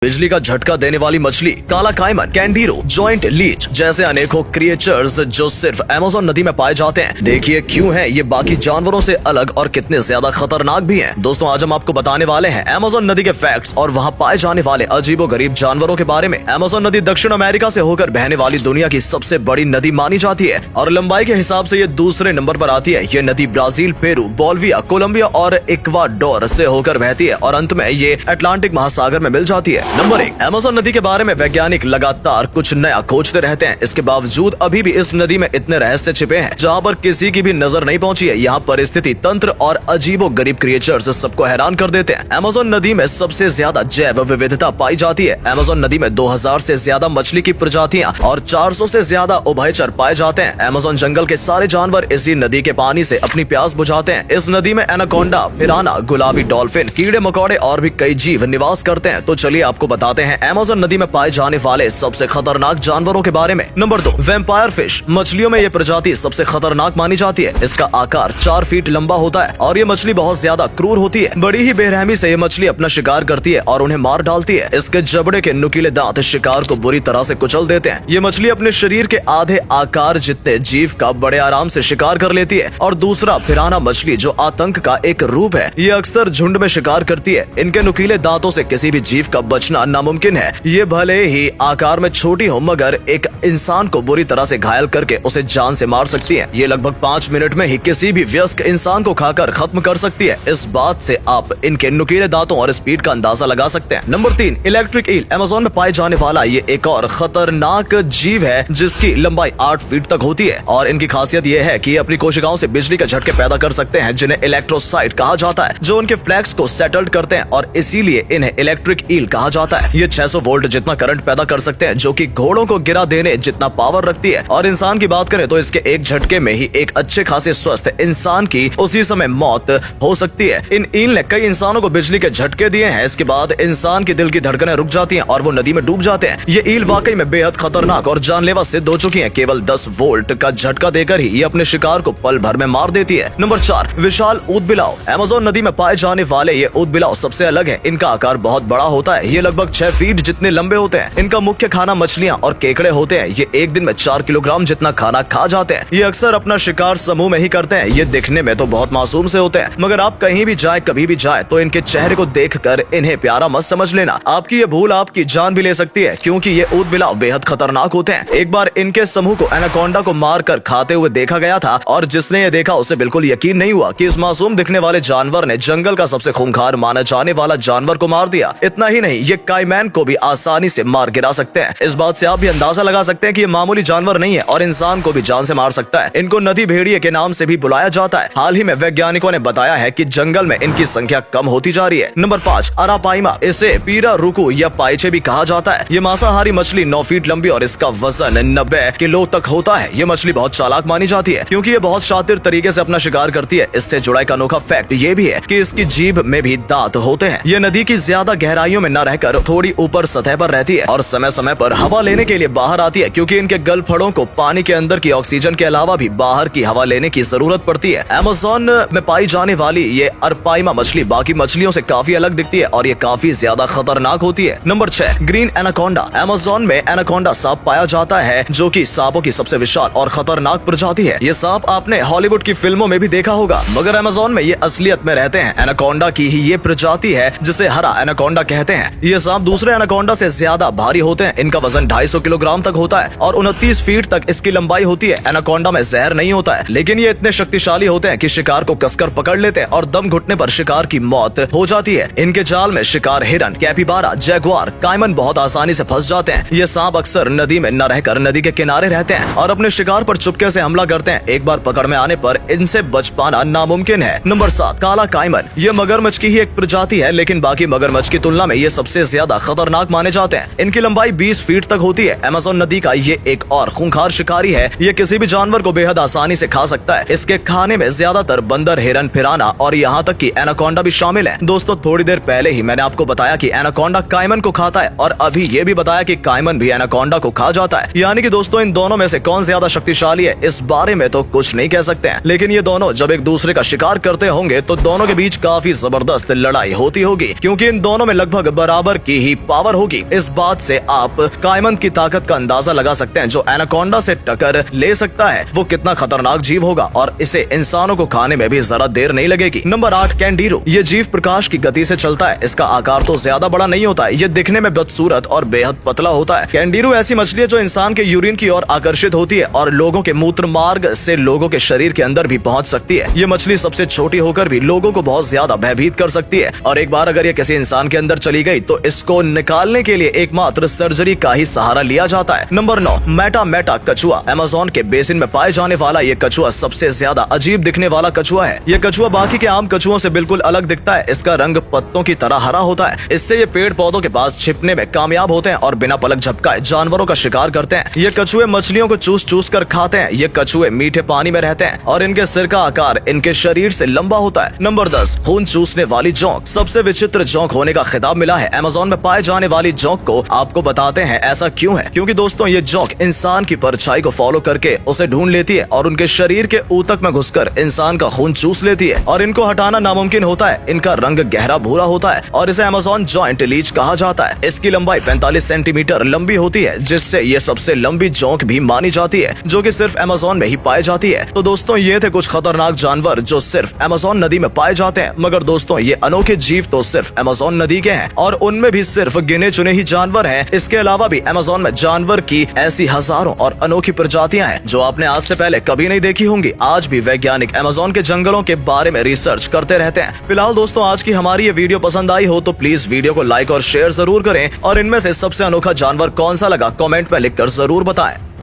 बिजली का झटका देने वाली मछली, काला काइमन, कैंडीरो, जॉइंट लीच जैसे अनेकों क्रिएचर्स जो सिर्फ अमेज़न नदी में पाए जाते हैं। देखिए क्यों है ये बाकी जानवरों से अलग और कितने ज्यादा खतरनाक भी हैं। दोस्तों आज हम आपको बताने वाले हैं अमेज़न नदी के फैक्ट्स और वहाँ पाए जाने वाले अजीबोगरीब जानवरों के बारे में। अमेज़न नदी दक्षिण अमेरिका से होकर बहने वाली दुनिया की सबसे बड़ी नदी मानी जाती है और लंबाई के हिसाब से ये दूसरे नंबर पर आती है। ये नदी ब्राजील, पेरू, बोलिविया, कोलंबिया और इक्वाडोर से होकर बहती है और अंत में ये अटलांटिक महासागर में मिल जाती है। नंबर 1, अमेज़न नदी के बारे में वैज्ञानिक लगातार कुछ नया खोजते रहते हैं। इसके बावजूद अभी भी इस नदी में इतने रहस्य छिपे हैं जहाँ पर किसी की भी नजर नहीं पहुँची है। यहाँ परिस्थिति तंत्र और अजीबोगरीब क्रिएचर्स सबको हैरान कर देते हैं। अमेज़न नदी में सबसे ज्यादा जैव विविधता पाई जाती है। अमेज़न नदी में 2000 से ज्यादा मछली की प्रजातियां और 400 से ज्यादा उभयचर पाए जाते हैं। अमेज़न जंगल के सारे जानवर इसी नदी के पानी से अपनी प्यास बुझाते हैं। इस नदी में एनाकोंडा, पिराना, गुलाबी डॉल्फिन, कीड़े मकोड़े और भी कई जीव निवास करते हैं। तो चलिए आपको बताते हैं अमेज़न नदी में पाए जाने वाले सबसे खतरनाक जानवरों के बारे में। Number 2, vampire fish. मछलियों में ये प्रजाति सबसे खतरनाक मानी जाती है। इसका आकार 4 फीट लंबा होता है और ये मछली बहुत ज्यादा क्रूर होती है। बड़ी ही बेरहमी से ये मछली अपना शिकार करती है और उन्हें मार डालती है। इसके जबड़े के नुकीले दांत शिकार को बुरी तरह से कुचल देते हैं। ये मछली अपने शरीर के आधे आकार जितने जीव का बड़े आराम से शिकार कर लेती है। और दूसरा पिराना मछली जो आतंक का एक रूप है। ये अक्सर झुंड में शिकार करती है। इनके नुकीले दांतों से किसी भी जीव का बचना नामुमकिन है। ये भले ही आकार में छोटी हो मगर एक इंसान को बुरी तरह से घायल करके उसे जान से मार सकती है। ये लगभग 5 मिनट में ही किसी भी वयस्क इंसान को खाकर खत्म कर सकती है। इस बात से आप इनके नुकीले दांतों और स्पीड का अंदाजा लगा सकते हैं। Number 3, electric eel. अमेज़न में पाए जाने वाला ये एक और खतरनाक जीव है जिसकी लंबाई 8 फीट तक होती है और इनकी खासियत ये है कि ये अपनी कोशिकाओं से बिजली के झटके पैदा कर सकते हैं जिन्हें इलेक्ट्रोसाइट कहा जाता है, जो उनके फ्लैक्स को सेटल्ड करते हैं और इसीलिए इन्हें इलेक्ट्रिक ईल कहा जाता है। ये 600 वोल्ट जितना करंट पैदा कर सकते हैं जो कि घोड़ों को गिरा देने जितना पावर रखती है। और इंसान की बात करें तो इसके एक झटके में ही एक अच्छे खासे स्वस्थ इंसान की उसी समय मौत हो सकती है। इन ईल ने कई इंसानों को बिजली के झटके दिए हैं। इसके बाद इंसान की दिल की धड़कनें रुक जाती हैं और वो नदी में डूब जाते हैं। ये ईल वाकई में बेहद खतरनाक और जानलेवा सिद्ध हो चुकी है। केवल 10 वोल्ट का झटका देकर ही ये अपने शिकार को पल भर में मार देती है। नंबर 4, विशाल ऊदबिलाव। अमेज़न नदी में पाए जाने वाले ये ऊदबिलाव सबसे अलग है। इनका आकार बहुत बड़ा होता है। ये लगभग 6 फीट जितने लंबे होते हैं। इनका मुख्य खाना मछलियां और केकड़े होते हैं। ये एक दिन में 4 किलोग्राम जितना खाना खा जाते हैं। ये अक्सर अपना शिकार समूह में ही करते हैं। ये दिखने में तो बहुत मासूम से होते हैं मगर आप कहीं भी जाए कभी भी जाए तो इनके चेहरे को देखकर इन्हें प्यारा मत समझ लेना। आपकी ये भूल आपकी जान भी ले सकती है क्योंकि ये ऊदबिलाव बेहद खतरनाक होते हैं। एक बार इनके समूह को एनाकोंडा को मारकर खाते हुए देखा गया था और जिसने ये देखा उसे बिल्कुल यकीन नहीं हुआ कि इस मासूम दिखने वाले जानवर ने जंगल का सबसे खूंखार माना जाने वाला जानवर को मार दिया। इतना ही नहीं, ये काइमैन को भी आसानी से मार गिरा सकते हैं। इस बात से आप भी अंदाजा लगा सकते हैं कि ये मामूली जानवर नहीं है और इंसान को भी जान से मार सकता है। इनको नदी भेड़िए के नाम से भी बुलाया जाता है। हाल ही में वैज्ञानिकों ने बताया है कि जंगल में इनकी संख्या कम होती जा रही है। नंबर 5, अरापाइमा। इसे पीरा रुकू या पाइचे भी कहा जाता है। ये मांसाहारी मछली 9 फीट लंबी और इसका वजन 90 किलो तक होता है। ये मछली बहुत चालाक मानी जाती है क्योंकि ये बहुत शातिर तरीके से अपना शिकार करती है। इससे जुड़ा एक अनोखा फैक्ट ये भी है कि इसकी जीभ में भी दांत होते हैं। ये नदी की ज्यादा गहराइयों में न रहकर थोड़ी ऊपर सतह पर रहती है और समय समय पर हवा लेने के लिए बाहर आती है क्योंकि इनके गलफड़ों को पानी के अंदर की ऑक्सीजन के अलावा भी बाहर की हवा लेने की जरूरत पड़ती है। अमेज़न में पाई जाने वाली ये अरापाइमा मछली बाकी मछलियों से काफी अलग दिखती है और ये काफी ज्यादा खतरनाक होती है। Number 6, green anaconda. अमेज़न में एनाकोंडा सांप पाया जाता है जो कि सांपों की सबसे विशाल और खतरनाक प्रजाति है। ये सांप आपने हॉलीवुड की फिल्मों में भी देखा होगा मगर अमेज़न में ये असलियत में रहते हैं। एनाकोंडा की ही ये प्रजाति है जिसे हरा एनाकोंडा कहते हैं। ये सांप दूसरे एनाकोंडा से ज्यादा भारी होते हैं। इनका वजन 250 किलोग्राम तक होता है और 29 फीट तक इसकी लंबाई होती है। एनाकोंडा में जहर नहीं होता है लेकिन ये इतने शक्तिशाली होते हैं कि शिकार को कसकर पकड़ लेते हैं और दम घुटने पर शिकार की मौत हो जाती है। इनके जाल में शिकार हिरन, कैपिबारा, जैगुआर, काइमन बहुत आसानी से फंस जाते हैं। ये सांप अक्सर नदी में न रहकर नदी के किनारे रहते हैं और अपने शिकार पर चुपके से हमला करते हैं। एक बार पकड़ में आने पर इनसे बच पाना नामुमकिन है। नंबर 7, काला काइमन। ये मगरमच्छ की ही एक प्रजाति है लेकिन बाकी मगरमच्छ की तुलना में ये सबसे ज्यादा खतरनाक माने जाते हैं। इनकी लंबाई 20 फीट तक होती है। अमेज़न नदी का ये एक और खूंखार शिकारी है। ये किसी भी जानवर को बेहद आसानी से खा सकता है। इसके खाने में ज्यादातर बंदर, हिरन, पिराना और यहाँ तक कि एनाकोंडा भी शामिल है। दोस्तों थोड़ी देर पहले ही मैंने आपको बताया कि एनाकोंडा काइमन को खाता है और अभी ये भी बताया कि काइमन भी एनाकोंडा को खा जाता है। यानी कि दोस्तों इन दोनों में से कौन ज्यादा शक्तिशाली है इस बारे में तो कुछ नहीं कह सकते हैं लेकिन ये दोनों जब एक दूसरे का शिकार करते होंगे तो दोनों के बीच काफी जबरदस्त लड़ाई होती होगी क्योंकि इन दोनों में लगभग बराबर जानवर की ही पावर होगी। इस बात से आप कायमन की ताकत का अंदाजा लगा सकते हैं। जो एनाकोंडा से टक्कर ले सकता है वो कितना खतरनाक जीव होगा और इसे इंसानों को खाने में भी जरा देर नहीं लगेगी। नंबर 8 कैंडीरू। ये जीव प्रकाश की गति से चलता है। इसका आकार तो ज्यादा बड़ा नहीं होता है, ये दिखने में बदसूरत और बेहद पतला होता है। कैंडीरू ऐसी मछली है जो इंसान के यूरिन की ओर आकर्षित होती है और लोगों के मूत्र मार्ग से लोगों के शरीर के अंदर भी पहुंच सकती है। ये मछली सबसे छोटी होकर भी लोगों को बहुत ज्यादा भयभीत कर सकती है और एक बार अगर ये किसी इंसान के अंदर चली गई तो इसको निकालने के लिए एकमात्र सर्जरी का ही सहारा लिया जाता है। नंबर 9 मैटा कछुआ। अमेज़न के बेसिन में पाए जाने वाला ये कछुआ सबसे ज्यादा अजीब दिखने वाला कछुआ है। ये कछुआ बाकी के आम कछुओं से बिल्कुल अलग दिखता है। इसका रंग पत्तों की तरह हरा होता है। इससे ये पेड़ पौधों के पास छिपने में कामयाब होते हैं और बिना पलक झपकाए जानवरों का शिकार करते हैं। ये कछुए मछलियों को चूस कर खाते हैं। ये कछुए मीठे पानी में रहते हैं और इनके सिर का आकार इनके शरीर से लंबा होता है। नंबर 10 खून चूसने वाली जोंक। सबसे विचित्र जोंक होने का खिताब मिला है अमेज़न में पाए जाने वाली जोंक को। आपको बताते हैं ऐसा क्यों है। क्योंकि दोस्तों ये जोंक इंसान की परछाई को फॉलो करके उसे ढूंढ लेती है और उनके शरीर के ऊतक में घुसकर इंसान का खून चूस लेती है और इनको हटाना नामुमकिन होता है। इनका रंग गहरा भूरा होता है और इसे अमेज़न जॉइंट लीच कहा जाता है। इसकी लंबाई 45 सेंटीमीटर लंबी होती है, जिससे ये सबसे लंबी जोंक भी मानी जाती है, जो कि सिर्फ अमेज़न में ही पाई जाती है। तो दोस्तों ये थे कुछ खतरनाक जानवर जो सिर्फ अमेज़न नदी में पाए जाते हैं। मगर दोस्तों ये अनोखे जीव तो सिर्फ अमेज़न नदी के हैं और उनमें भी सिर्फ गिने चुने ही जानवर हैं। इसके अलावा भी अमेज़न में जानवर की ऐसी हजारों और अनोखी प्रजातियां हैं जो आपने आज से पहले कभी नहीं देखी होंगी। आज भी वैज्ञानिक अमेज़न के जंगलों के बारे में रिसर्च करते रहते हैं। फिलहाल दोस्तों आज की हमारी ये वीडियो पसंद आई हो तो प्लीज वीडियो को लाइक और शेयर जरूर करें और इनमें से सबसे अनोखा जानवर कौन सा लगा कमेंट में लिखकर जरूर बताएं।